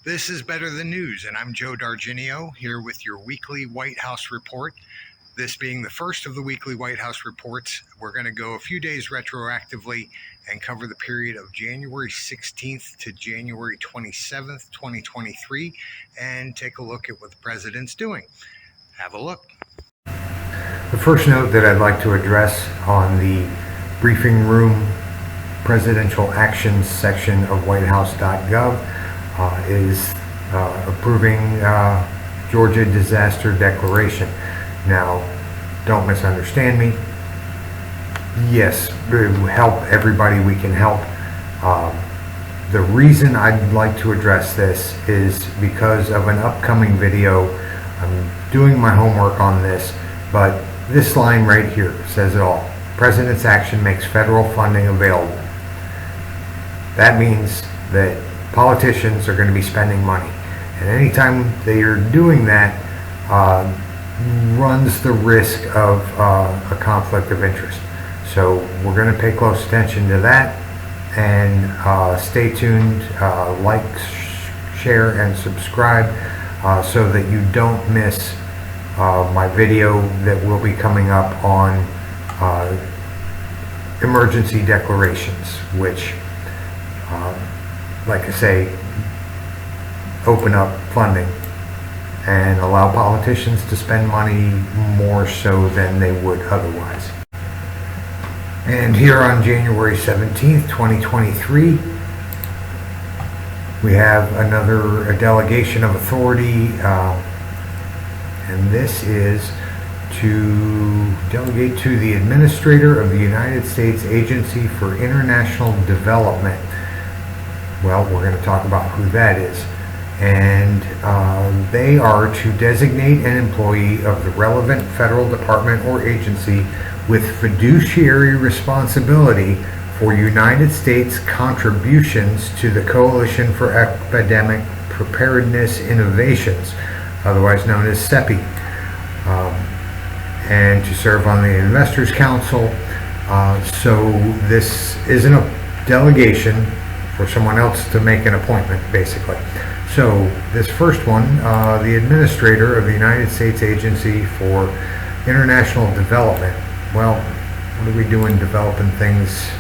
This is Better Than News, and I'm Joe Darginio here with your weekly White House report. This being the first of the weekly White House reports, we're going to go a few days retroactively and cover the period of January 16th to January 27th, 2023, and take a look at what the president's doing. Have a look. The first note that I'd like to address on the briefing room presidential actions section of whitehouse.gov is approving Georgia disaster declaration. Now, don't misunderstand me. Yes, help everybody we can help. The reason I'd like to address this is because of an upcoming video. I'm doing my homework on this, but this line right here says it all. President's action makes federal funding available. That means that politicians are going to be spending money, and anytime they are doing that, runs the risk of a conflict of interest. So we're going to pay close attention to that, and stay tuned, like, share, and subscribe so that you don't miss my video that will be coming up on emergency declarations, which like I say, open up funding and allow politicians to spend money more so than they would otherwise. And here on January 17th, 2023, we have a delegation of authority, and this is to delegate to the Administrator of the United States Agency for International Development. Well, we're going to talk about who that is. And they are to designate an employee of the relevant federal department or agency with fiduciary responsibility for United States contributions to the Coalition for Epidemic Preparedness Innovations, otherwise known as CEPI, and to serve on the Investors Council. So this isn't a delegation for someone else to make an appointment, basically. So this first one, the Administrator of the United States Agency for International Development. Well, what are we doing developing things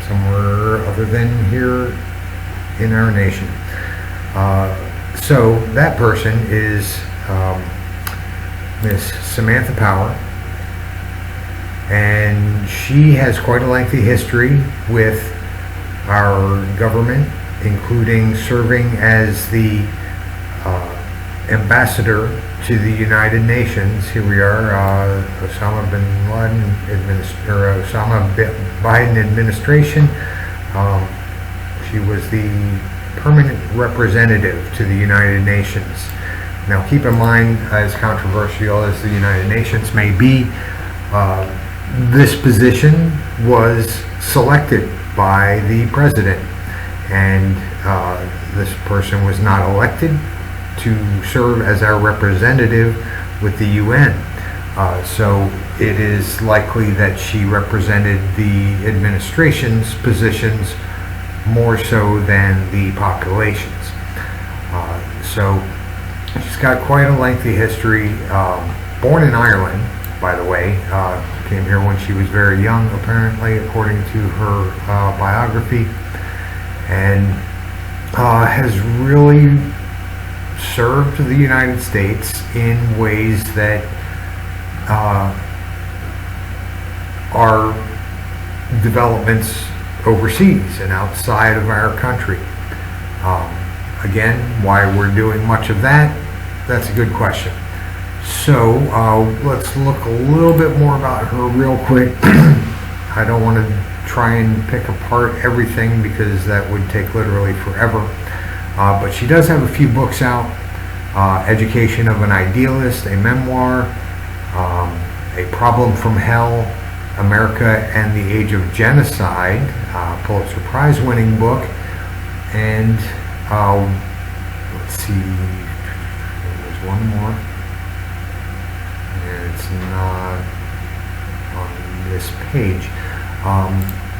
somewhere other than here in our nation? So that person is Miss Samantha Power, and she has quite a lengthy history with our government, including serving as the ambassador to the United Nations. Here we are, Osama Biden administration. She was the permanent representative to the United Nations. Now, keep in mind, as controversial as the United Nations may be, this position was selected by the president, and this person was not elected to serve as our representative with the UN. So it is likely that she represented the administration's positions more so than the population's. So she's got quite a lengthy history. Born in Ireland, by the way, came here when she was very young, apparently, according to her biography, and has really served the United States in ways that are developments overseas and outside of our country. Again, why we're doing much of that, that's a good question. So let's look a little bit more about her real quick. I don't want to try and pick apart everything because that would take literally forever. But she does have a few books out. Education of an Idealist, a memoir, A Problem from Hell, America and the Age of Genocide, Pulitzer Prize winning book. And let's see, there's one more. It's not on this page,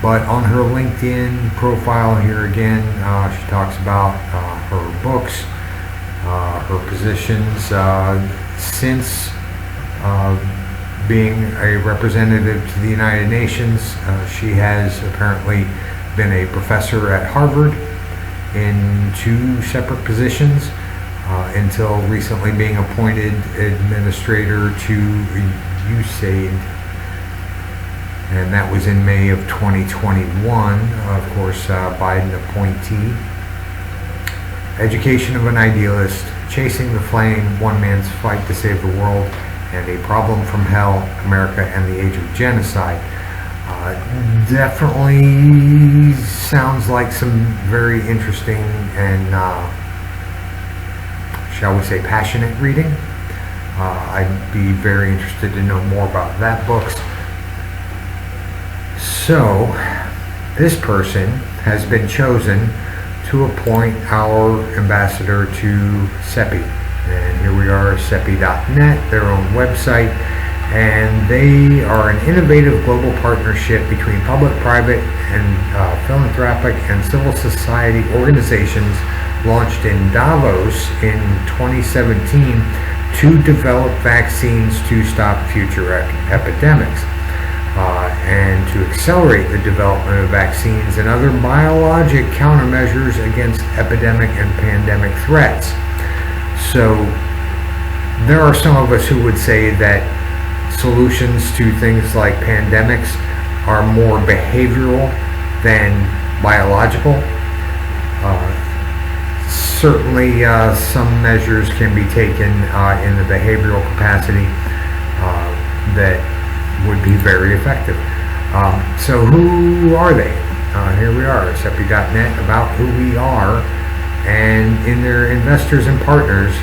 but on her LinkedIn profile here again, she talks about her books, Her positions since being a representative to the United Nations, she has apparently been a professor at Harvard in 2 separate positions until recently being appointed administrator to USAID, and that was in May of 2021. Of course, Biden appointee. Education of an idealist, chasing the flame, one man's fight to save the world, and a problem from hell, America and the age of genocide. Definitely sounds like some very interesting and, shall we say, passionate reading. I'd be very interested to know more about that book. So, this person has been chosen to appoint our ambassador to CEPI. And here we are, CEPI.net, their own website. And they are an innovative global partnership between public, private, and philanthropic and civil society organizations launched in Davos in 2017 to develop vaccines to stop future epidemics and to accelerate the development of vaccines and other biologic countermeasures against epidemic and pandemic threats. So there are some of us who would say that solutions to things like pandemics are more behavioral than biological. Certainly some measures can be taken in the behavioral capacity that would be very effective. So who are they? Here we are, CEPI.net, about who we are, and in their investors and partners,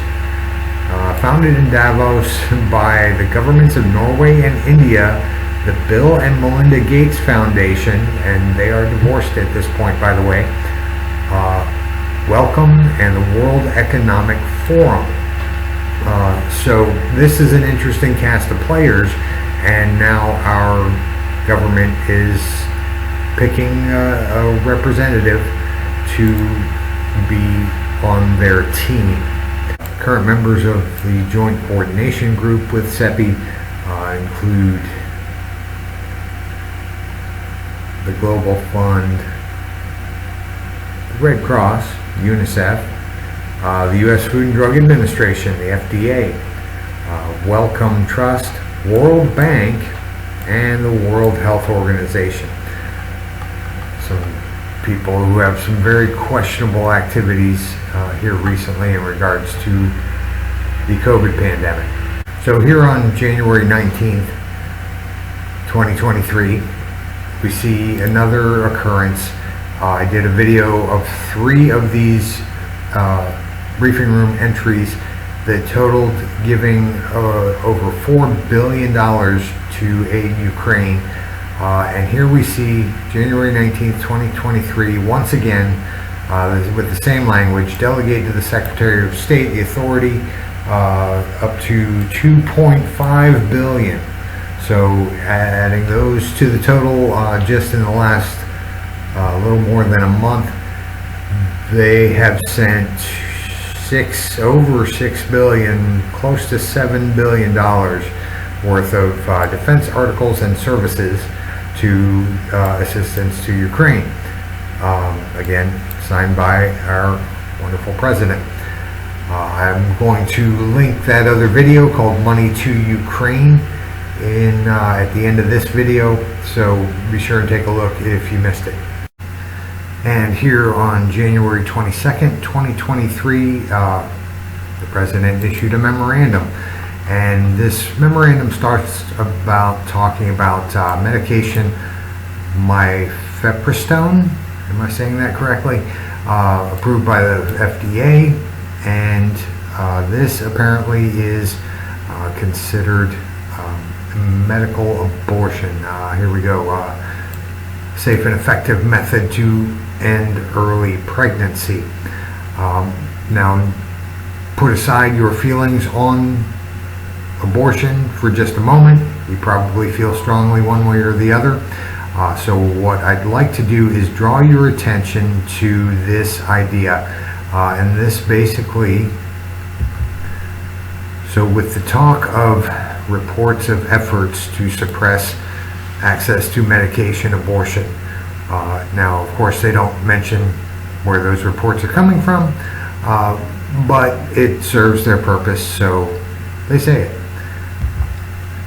founded in Davos by the governments of Norway and India, the Bill and Melinda Gates Foundation, and they are divorced at this point, by the way, Welcome, and the World Economic Forum. So this is an interesting cast of players, and now our government is picking a representative to be on their team. Current members of the Joint Coordination Group with CEPI include the Global Fund, the Red Cross, UNICEF, the U.S. Food and Drug Administration, the FDA, Wellcome Trust, World Bank, and the World Health Organization. Some people who have some very questionable activities here recently in regards to the COVID pandemic. So here on January 19th, 2023, we see another occurrence. I did a video of 3 of these briefing room entries that totaled giving over $4 billion to aid Ukraine. And here we see January 19th, 2023, once again, with the same language, delegate to the Secretary of State the authority up to $2.5 billion. So adding those to the total just in the last little more than a month, they have sent over $6 billion, close to $7 billion worth of defense articles and services to assistance to Ukraine. Again, signed by our wonderful president. I'm going to link that other video called Money to Ukraine in at the end of this video, so be sure and take a look if you missed it. And here on January 22nd, 2023, the president issued a memorandum, and this memorandum starts about talking about medication mifepristone, am I saying that correctly, approved by the FDA, and this apparently is considered medical abortion. Here we go. Safe and effective method to end early pregnancy. Now, put aside your feelings on abortion for just a moment. You probably feel strongly one way or the other. So what I'd like to do is draw your attention to this idea. And this basically So with the talk of reports of efforts to suppress access to medication abortion, now of course they don't mention where those reports are coming from, but it serves their purpose, so they say it.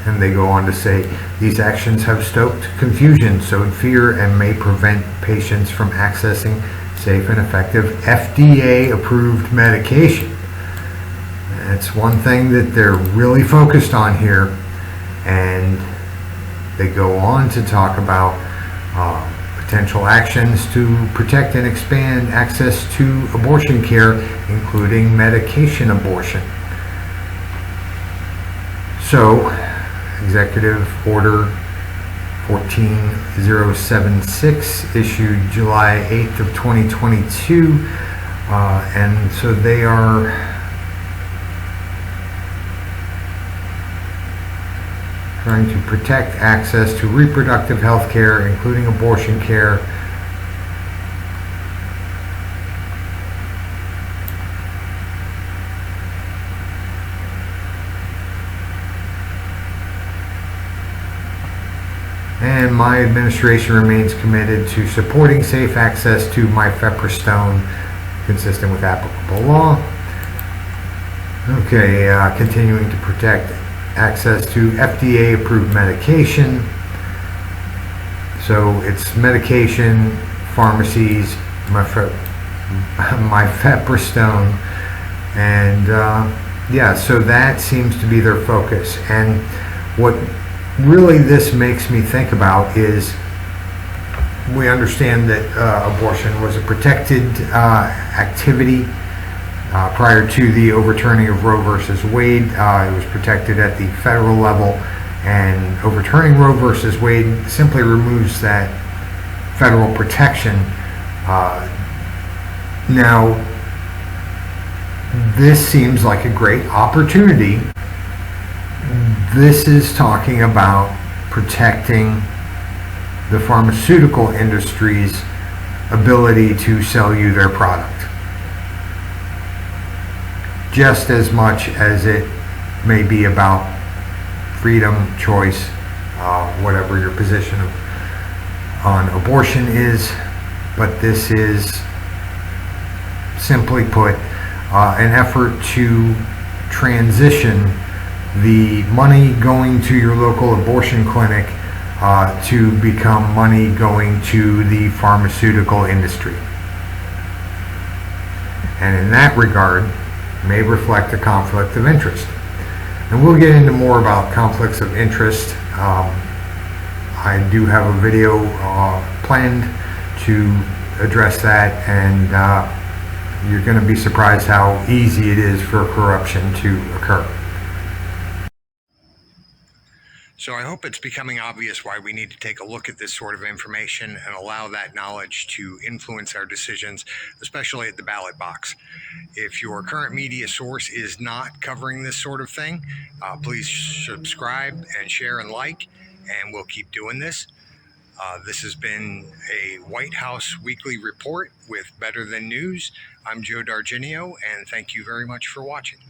And they go on to say, these actions have stoked confusion, sowed fear, and may prevent patients from accessing safe and effective FDA-approved medication. That's one thing that they're really focused on here. And they go on to talk about potential actions to protect and expand access to abortion care, including medication abortion. So, Executive Order 14076 issued July 8th of 2022, and so they are trying to protect access to reproductive health care, including abortion care, and my administration remains committed to supporting safe access to mifepristone consistent with applicable law. Okay, continuing to protect access to FDA-approved medication. So it's medication, pharmacies, mifepristone, and yeah, so that seems to be their focus. And what really this makes me think about is, we understand that abortion was a protected activity prior to the overturning of Roe versus Wade. It was protected at the federal level, and overturning Roe versus Wade simply removes that federal protection. Now, this seems like a great opportunity. This is talking about protecting the pharmaceutical industry's ability to sell you their product, just as much as it may be about freedom, choice, whatever your position on abortion is. But this is, simply put, an effort to transition the money going to your local abortion clinic to become money going to the pharmaceutical industry. And in that regard, may reflect a conflict of interest. And we'll get into more about conflicts of interest. I do have a video planned to address that, and you're going to be surprised how easy it is for corruption to occur. So I hope it's becoming obvious why we need to take a look at this sort of information and allow that knowledge to influence our decisions, especially at the ballot box. If your current media source is not covering this sort of thing, please subscribe and share and like, and we'll keep doing this. This has been a White House Weekly Report with Better Than News. I'm Joe Darginio, and thank you very much for watching.